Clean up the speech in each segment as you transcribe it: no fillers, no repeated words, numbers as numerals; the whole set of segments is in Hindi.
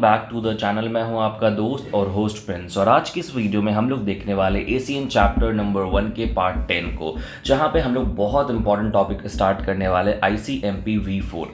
Back to the channel. मैं हूं आपका दोस्त और होस्ट प्रिंस, और आज की इस वीडियो में हम लोग देखने वाले एसीएन चैप्टर नंबर 1 के पार्ट 10 को, जहां पे हम लोग बहुत इंपॉर्टेंट टॉपिक स्टार्ट करने वाले ICMP V4।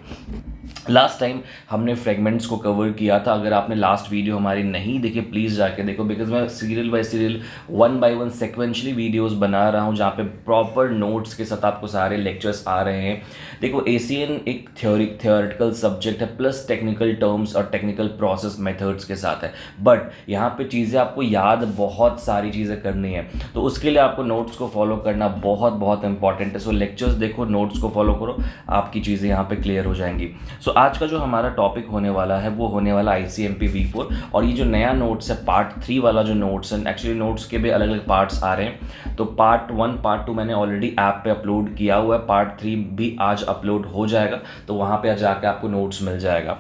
लास्ट टाइम हमने फ्रेगमेंट्स को कवर किया था। अगर आपने लास्ट वीडियो हमारी नहीं देखी प्लीज़ जाके देखो, बिकॉज मैं serial by serial 1 by 1 sequentially videos बना रहा हूँ, जहाँ पे प्रॉपर नोट्स के साथ आपको सारे लेक्चर्स आ रहे हैं। देखो, एसीएन एक थियोरेटिकल सब्जेक्ट है, प्लस टेक्निकल टर्म्स और टेक्निकल प्रोसेस मेथड्स के साथ है, बट यहाँ पे चीज़ें आपको याद बहुत सारी चीज़ें करनी है, तो उसके लिए आपको नोट्स को फॉलो करना बहुत बहुत इंपॉर्टेंट है। सो लेक्चर्स देखो, नोट्स को फॉलो करो, आपकी चीज़ें यहाँ पे क्लियर हो जाएंगी। सो आज का जो हमारा टॉपिक होने वाला है वो होने वाला ICMP V4, और ये जो नया नोट्स है पार्ट 3 वाला जो नोट्स है, एक्चुअली नोट्स के भी अलग अलग पार्ट्स आ रहे हैं। तो पार्ट 1 पार्ट 2 मैंने ऑलरेडी ऐप पे अपलोड किया हुआ है, पार्ट 3 भी आज अपलोड हो जाएगा, तो वहाँ पे जाके आपको नोट्स मिल जाएगा।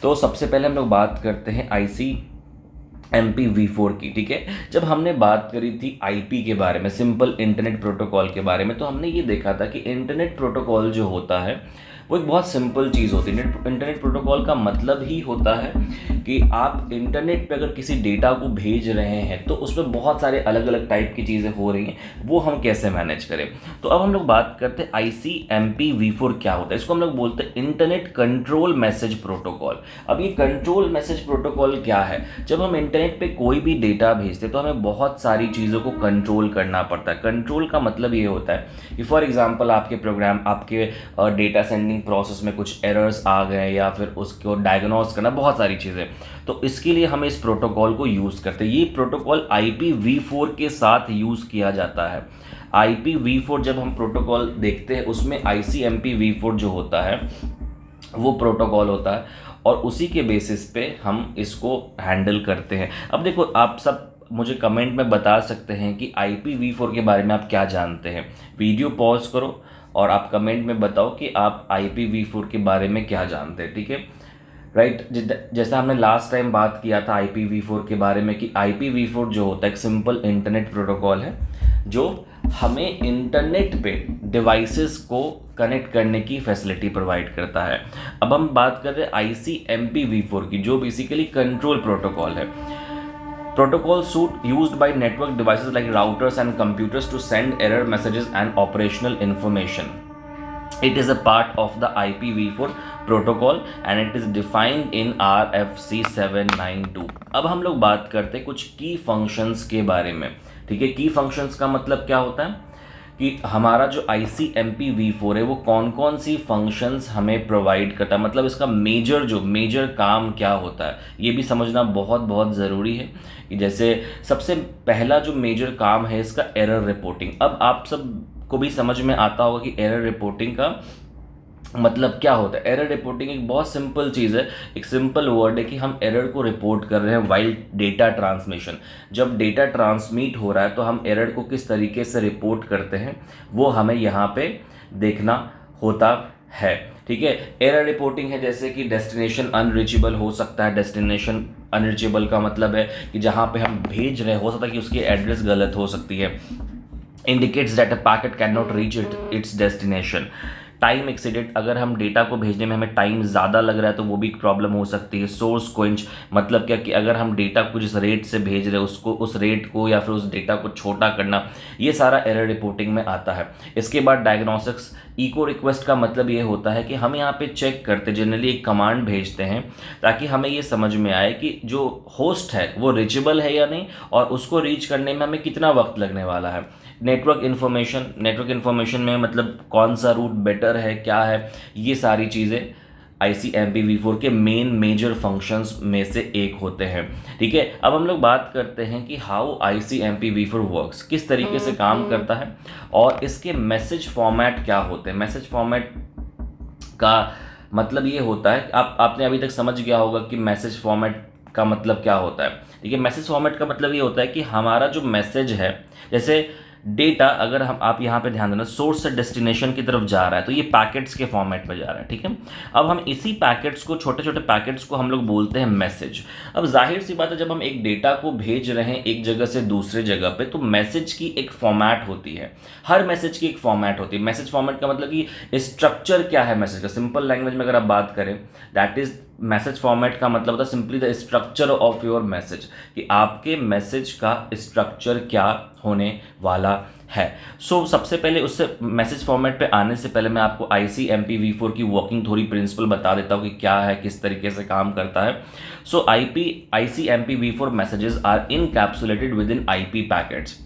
तो सबसे पहले हम लोग बात करते हैं ICMP V4 की, ठीक है। जब हमने बात करी थी IP के बारे में, सिंपल इंटरनेट प्रोटोकॉल के बारे में, तो हमने ये देखा था कि इंटरनेट प्रोटोकॉल जो होता है वो एक बहुत सिंपल चीज़ होती है। इंटरनेट प्रोटोकॉल का मतलब ही होता है कि आप इंटरनेट पे अगर किसी डेटा को भेज रहे हैं तो उसमें बहुत सारे अलग अलग टाइप की चीज़ें हो रही हैं, वो हम कैसे मैनेज करें। तो अब हम लोग बात करते हैं ICMP V4 क्या होता है। इसको हम लोग बोलते हैं इंटरनेट कंट्रोल मैसेज प्रोटोकॉल। अब ये कंट्रोल मैसेज प्रोटोकॉल क्या है? जब हम इंटरनेट पे कोई भी डेटा भेजते हैं तो हमें बहुत सारी चीज़ों को कंट्रोल करना पड़ता है। कंट्रोल का मतलब ये होता है कि फॉर एग्जाम्पल आपके डेटा सेंडिंग प्रोसेस में कुछ एरर्स आ गए, या फिर उसको डायग्नोस करना, बहुत सारी चीज़ें, तो इसके लिए हम इस प्रोटोकॉल को यूज़ करते हैं। ये प्रोटोकॉल IPv4 के साथ यूज़ किया जाता है। IPv4 जब हम प्रोटोकॉल देखते हैं उसमें ICMP V4 जो होता है वो प्रोटोकॉल होता है, और उसी के बेसिस पे हम इसको हैंडल करते हैं। अब देखो, आप सब मुझे कमेंट में बता सकते हैं कि IPv4 के बारे में आप क्या जानते हैं। वीडियो पॉज करो और आप कमेंट में बताओ कि आप IPv4 के बारे में क्या जानते हैं, ठीक है। राइट, जैसा हमने लास्ट टाइम बात किया था IPv4 के बारे में कि IPv4 जो होता है एक सिंपल इंटरनेट प्रोटोकॉल है, जो हमें इंटरनेट पे डिवाइसेस को कनेक्ट करने की फैसिलिटी प्रोवाइड करता है। अब हम बात कर रहे हैं ICMP V4 की, जो बेसिकली कंट्रोल प्रोटोकॉल है। Protocol suite used by network devices like routers and computers to send error messages and operational information. It is a part of the IPv4 protocol and it is defined in RFC 792. अब हम लोग बात करते हैं कुछ की फंक्शंस के बारे में, ठीक है। की फंक्शंस का मतलब क्या होता है कि हमारा जो ICMP V4 है वो कौन कौन सी फंक्शंस हमें प्रोवाइड करता है, मतलब इसका मेजर काम क्या होता है, ये भी समझना बहुत बहुत ज़रूरी है। कि जैसे सबसे पहला जो मेजर काम है इसका एरर रिपोर्टिंग। अब आप सब को भी समझ में आता होगा कि एरर रिपोर्टिंग का मतलब क्या होता है। एरर रिपोर्टिंग एक बहुत सिंपल चीज़ है, एक सिंपल वर्ड है कि हम एरर को रिपोर्ट कर रहे हैं वाइल डेटा ट्रांसमिशन। जब डेटा ट्रांसमिट हो रहा है तो हम एरर को किस तरीके से रिपोर्ट करते हैं वो हमें यहाँ पे देखना होता है, ठीक है। एरर रिपोर्टिंग है जैसे कि डेस्टिनेशन अनरीचेबल हो सकता है। डेस्टिनेशन अनरीचेबल का मतलब है कि जहाँ पे हम भेज रहे हैं हो सकता है कि उसकी एड्रेस गलत हो सकती है। Indicates that a packet can not reach its destination. Time exceeded, अगर हम डेटा को भेजने में हमें टाइम ज़्यादा लग रहा है तो वो भी प्रॉब्लम हो सकती है। सोर्स क्वेंच, मतलब क्या कि अगर हम डेटा को जिस रेट से भेज रहे हैं उसको, उस रेट को या फिर उस डेटा को छोटा करना, ये सारा एरर रिपोर्टिंग में आता है। इसके बाद डायग्नोस्टिक्स। इको रिक्वेस्ट का मतलब ये होता है कि हम यहाँ पे चेक करते, जनरली एक कमांड भेजते हैं ताकि हमें ये समझ में आए कि जो होस्ट है वो रीचेबल है या नहीं, और उसको रीच करने में हमें कितना वक्त लगने वाला है। नेटवर्क इन्फॉर्मेशन में मतलब कौन सा रूट बेटर है, क्या है, ये सारी चीज़ें ICMP V4 के मेजर फंक्शंस में से एक होते हैं, ठीक है। अब हम लोग बात करते हैं कि हाउ ICMP V4 वर्क्स, किस तरीके से काम करता है, और इसके मैसेज फॉर्मेट क्या होते हैं। मैसेज फॉर्मेट का मतलब ये होता है, आपने अभी तक समझ गया होगा कि मैसेज फॉर्मेट का मतलब क्या होता है, ठीक है। मैसेज फॉर्मेट का मतलब ये होता है कि हमारा जो मैसेज है, जैसे डेटा अगर हम आप यहाँ पे ध्यान देना सोर्स से डेस्टिनेशन की तरफ जा रहा है तो ये पैकेट्स के फॉर्मेट में जा रहा है, ठीक है। अब हम इसी पैकेट्स को, छोटे छोटे पैकेट्स को हम लोग बोलते हैं मैसेज। अब जाहिर सी बात है, जब हम एक डेटा को भेज रहे हैं एक जगह से दूसरे जगह पे, तो मैसेज की एक फॉर्मेट होती है, हर मैसेज की एक फॉर्मेट होती है। मैसेज फॉर्मेट का मतलब कि स्ट्रक्चर क्या है मैसेज का, सिंपल लैंग्वेज में अगर आप बात करें, दैट इज मैसेज फॉर्मेट का मतलब होता है simply the structure of your message, कि आपके मैसेज का स्ट्रक्चर क्या होने वाला है। सो सबसे पहले उससे मैसेज फॉर्मेट पे आने से पहले मैं आपको ICMP v4 की वर्किंग थोड़ी प्रिंसिपल बता देता हूँ कि क्या है, किस तरीके से काम करता है। So ICMP v4 messages are encapsulated within IP packets.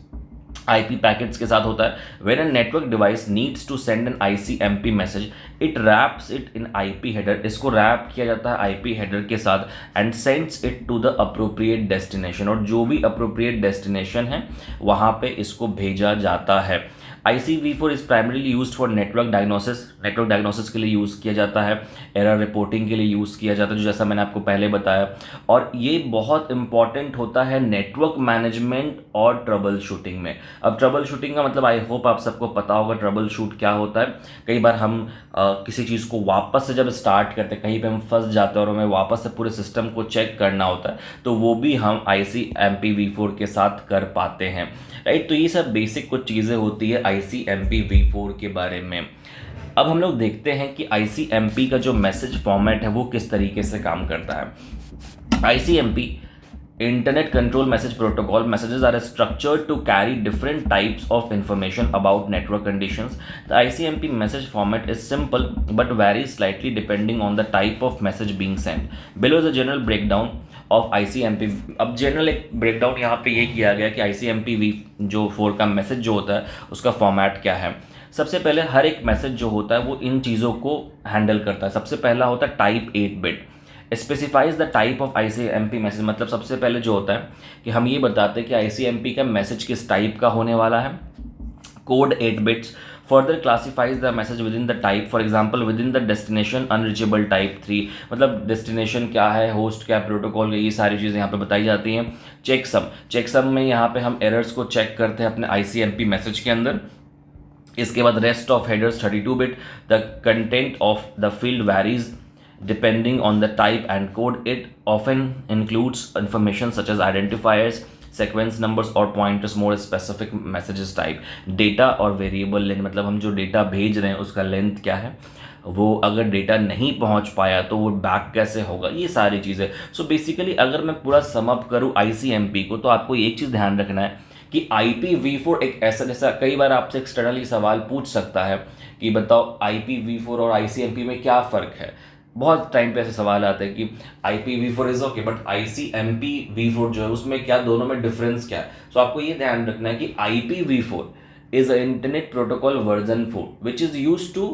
IP packets के साथ होता है, when a network device needs to send an ICMP message it wraps it in IP header. इसको रैप किया जाता है IP हेडर के साथ and sends it to the appropriate destination, और जो भी अप्रोप्रिएट डेस्टिनेशन है वहाँ पे इसको भेजा जाता है। ICV4 is primarily used for network diagnosis. Network diagnosis के लिए यूज़ किया जाता है, एरर रिपोर्टिंग के लिए यूज़ किया जाता है, जो जैसा मैंने आपको पहले बताया। और ये बहुत इंपॉर्टेंट होता है नेटवर्क मैनेजमेंट और ट्रबल शूटिंग में। अब ट्रबल शूटिंग का मतलब आई होप आप सबको पता होगा ट्रबल शूट क्या होता है। कई बार हम किसी चीज़ को वापस से जब स्टार्ट करते हैं, कहीं पे हम फंस जाते हैं और हमें वापस से पूरे सिस्टम को चेक करना होता है, तो वो भी हम ICMP v4 के साथ कर पाते हैं, राइट। तो ये सब बेसिक कुछ चीज़ें होती है ICMP v4 के बारे में। अब हम लोग देखते हैं कि ICMP का जो मैसेज फॉर्मेट है वो किस तरीके से काम करता है। ICMP Internet Control Message Protocol messages are structured to carry different types of information about network conditions. The ICMP message format is simple but varies slightly depending on the type of message being sent. Below is a general breakdown of ICMP। अब जनरल एक ब्रेकडाउन यहाँ पे ये किया गया कि ICMP v4 का मैसेज जो होता है उसका फॉर्मेट क्या है। सबसे पहले हर एक मैसेज जो होता है वो इन चीज़ों को हैंडल करता है। सबसे पहला होता है type 8 bit, specifies the type of ICMP message. मतलब सबसे पहले जो होता है कि हम ये बताते हैं कि ICMP का मैसेज किस टाइप का होने वाला है। Code 8 bits further classifies the message with in the type, for example with in the destination unreachable type 3, मतलब डेस्टिनेशन क्या है, होस्ट क्या, प्रोटोकॉल, ये सारी चीज़ें यहाँ पे बताई जाती हैं। चेकसम में यहाँ पे हम एरर्स को चेक करते हैं अपने ICMP मैसेज के अंदर। इसके बाद rest of headers 32 bit, the content of the field varies depending on the type and code. It often includes information such as identifiers, sequence numbers or pointers, more specific messages type. Data और variable length, मतलब हम जो डेटा भेज रहे हैं उसका लेंथ क्या है, वो अगर डेटा नहीं पहुंच पाया तो वो बैक कैसे होगा, ये सारी चीज़ें। सो बेसिकली अगर मैं पूरा समअप करूँ ICMP को, तो आपको एक चीज़ ध्यान रखना है कि IPv4 एक ऐसा, जैसा कई बार आपसे एक्सटर्नली सवाल पूछ सकता है कि बताओ IPv4 और ICMP में क्या फ़र्क है। बहुत टाइम पे ऐसे सवाल आते हैं कि IPv4 is okay but ICMP v4 जो है उसमें क्या, दोनों में डिफरेंस क्या है। सो आपको ये ध्यान रखना है कि IPv4 is a internet protocol version 4 which is use to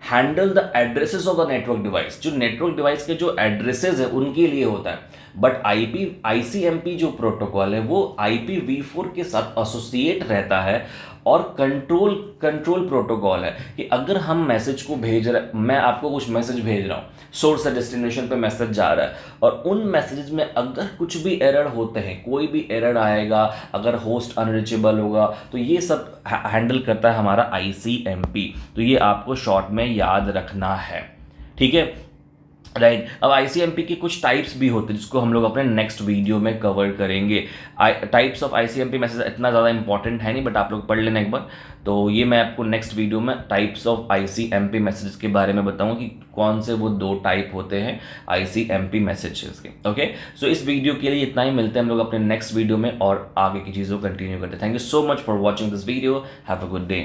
handle the addresses of the network device. जो नेटवर्क डिवाइस के जो एड्रेसेस है उनके लिए होता है, बट ICMP जो प्रोटोकॉल है वो IPv4 के साथ एसोसिएट रहता है और कंट्रोल प्रोटोकॉल है कि अगर हम मैसेज को भेज रहे, मैं आपको कुछ मैसेज भेज रहा हूँ, सोर्स से डेस्टिनेशन पे मैसेज जा रहा है, और उन मैसेजेस में अगर कुछ भी एरर होते हैं, कोई भी एरर आएगा, अगर होस्ट अनरीचेबल होगा, तो ये सब हैंडल करता है हमारा ICMP। तो ये आपको शॉर्ट में याद रखना है, ठीक है, राइट। अब ICMP के कुछ टाइप्स भी होते हैं जिसको हम लोग अपने नेक्स्ट वीडियो में कवर करेंगे। टाइप्स ऑफ ICMP मैसेज इतना ज़्यादा इंपॉर्टेंट है नहीं, बट आप लोग पढ़ लेना एक बार। तो ये मैं आपको नेक्स्ट वीडियो में टाइप्स ऑफ ICMP मैसेजेस के बारे में बताऊंगा कि कौन से वो 2 टाइप होते हैं ICMP मैसेजेस के। ओके, सो इस वीडियो के लिए इतना ही, मिलते हैं हम लोग अपने नेक्स्ट वीडियो में और आगे की चीज़ों को कंटिन्यू करते हैं। Thank you so much for watching this video, have a good day.